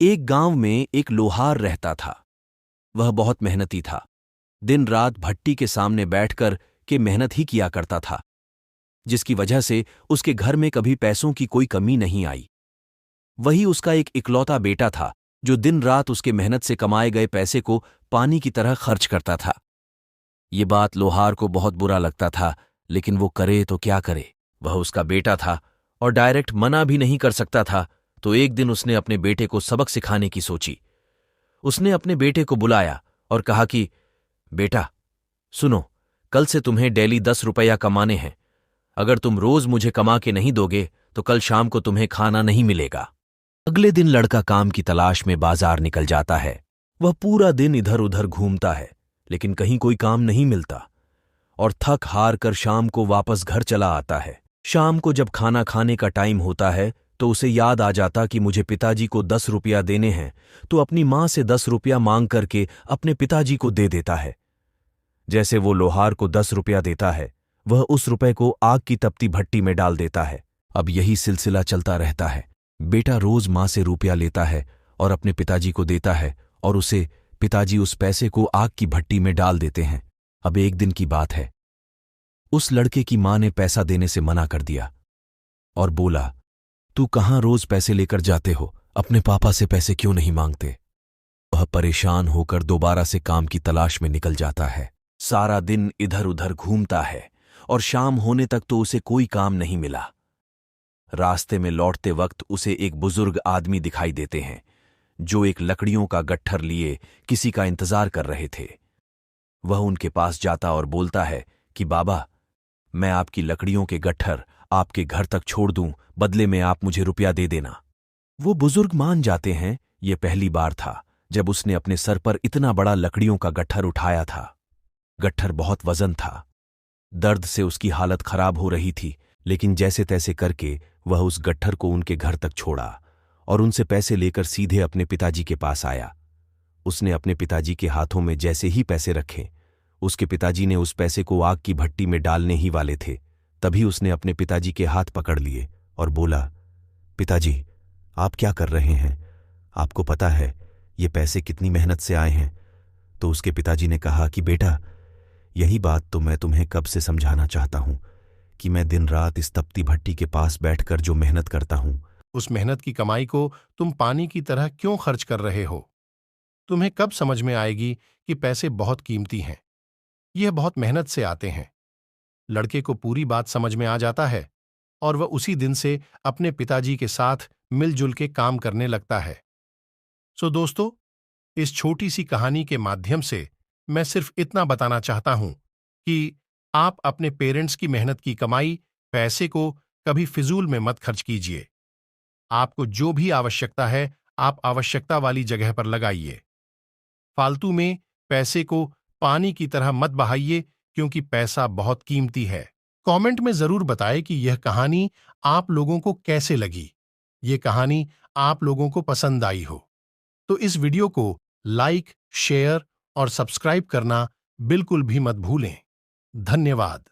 एक गांव में एक लोहार रहता था। वह बहुत मेहनती था। दिन रात भट्टी के सामने बैठकर के मेहनत ही किया करता था, जिसकी वजह से उसके घर में कभी पैसों की कोई कमी नहीं आई। वही उसका एक इकलौता बेटा था, जो दिन रात उसके मेहनत से कमाए गए पैसे को पानी की तरह खर्च करता था। ये बात लोहार को बहुत बुरा लगता था, लेकिन वो करे तो क्या करे। वह उसका बेटा था और डायरेक्ट मना भी नहीं कर सकता था। तो एक दिन उसने अपने बेटे को सबक सिखाने की सोची। उसने अपने बेटे को बुलाया और कहा कि बेटा सुनो, कल से तुम्हें डेली 10 रुपया कमाने हैं। अगर तुम रोज मुझे कमा के नहीं दोगे तो कल शाम को तुम्हें खाना नहीं मिलेगा। अगले दिन लड़का काम की तलाश में बाजार निकल जाता है। वह पूरा दिन इधर उधर घूमता है, लेकिन कहीं कोई काम नहीं मिलता और थक हार कर शाम को वापस घर चला आता है। शाम को जब खाना खाने का टाइम होता है तो उसे याद आ जाता कि मुझे पिताजी को 10 रुपया देने हैं, तो अपनी मां से 10 रुपया मांग करके अपने पिताजी को दे देता है। जैसे वो लोहार को 10 रुपया देता है, वह उस रुपए को आग की तपती भट्टी में डाल देता है। अब यही सिलसिला चलता रहता है। बेटा रोज मां से रुपया लेता है और अपने पिताजी को देता है और उसे पिताजी उस पैसे को आग की भट्टी में डाल देते हैं। अब एक दिन की बात है, उस लड़के की मां ने पैसा देने से मना कर दिया और बोला, तू कहां रोज पैसे लेकर जाते हो, अपने पापा से पैसे क्यों नहीं मांगते। वह परेशान होकर दोबारा से काम की तलाश में निकल जाता है। सारा दिन इधर उधर घूमता है और शाम होने तक तो उसे कोई काम नहीं मिला। रास्ते में लौटते वक्त उसे एक बुजुर्ग आदमी दिखाई देते हैं, जो एक लकड़ियों का गट्ठर लिए किसी का इंतजार कर रहे थे। वह उनके पास जाता और बोलता है कि बाबा, मैं आपकी लकड़ियों के गट्ठर आपके घर तक छोड़ दूं, बदले में आप मुझे रुपया दे देना। वो बुजुर्ग मान जाते हैं। ये पहली बार था जब उसने अपने सर पर इतना बड़ा लकड़ियों का गट्ठर उठाया था। गट्ठर बहुत वजन था। दर्द से उसकी हालत खराब हो रही थी, लेकिन जैसे तैसे करके वह उस गट्ठर को उनके घर तक छोड़ा और उनसे पैसे लेकर सीधे अपने पिताजी के पास आया। उसने अपने पिताजी के हाथों में जैसे ही पैसे रखे, उसके पिताजी ने उस पैसे को आग की भट्टी में डालने ही वाले थे। तभी उसने अपने पिताजी के हाथ पकड़ लिए और बोला, पिताजी आप क्या कर रहे हैं, आपको पता है ये पैसे कितनी मेहनत से आए हैं। तो उसके पिताजी ने कहा कि बेटा, यही बात तो मैं तुम्हें कब से समझाना चाहता हूं कि मैं दिन रात इस तपती भट्टी के पास बैठकर जो मेहनत करता हूं, उस मेहनत की कमाई को तुम पानी की तरह क्यों खर्च कर रहे हो। तुम्हें कब समझ में आएगी कि पैसे बहुत कीमती हैं, यह बहुत मेहनत से आते हैं। लड़के को पूरी बात समझ में आ जाता है और वह उसी दिन से अपने पिताजी के साथ मिलजुल के काम करने लगता है। सो दोस्तों, इस छोटी सी कहानी के माध्यम से मैं सिर्फ इतना बताना चाहता हूं कि आप अपने पेरेंट्स की मेहनत की कमाई, पैसे को कभी फिजूल में मत खर्च कीजिए। आपको जो भी आवश्यकता है, आप आवश्यकता वाली जगह पर लगाइए। फालतू में पैसे को पानी की तरह मत बहाइए, क्योंकि पैसा बहुत कीमती है। कमेंट में जरूर बताएं कि यह कहानी आप लोगों को कैसे लगी। यह कहानी आप लोगों को पसंद आई हो तो इस वीडियो को लाइक, शेयर और सब्सक्राइब करना बिल्कुल भी मत भूलें। धन्यवाद।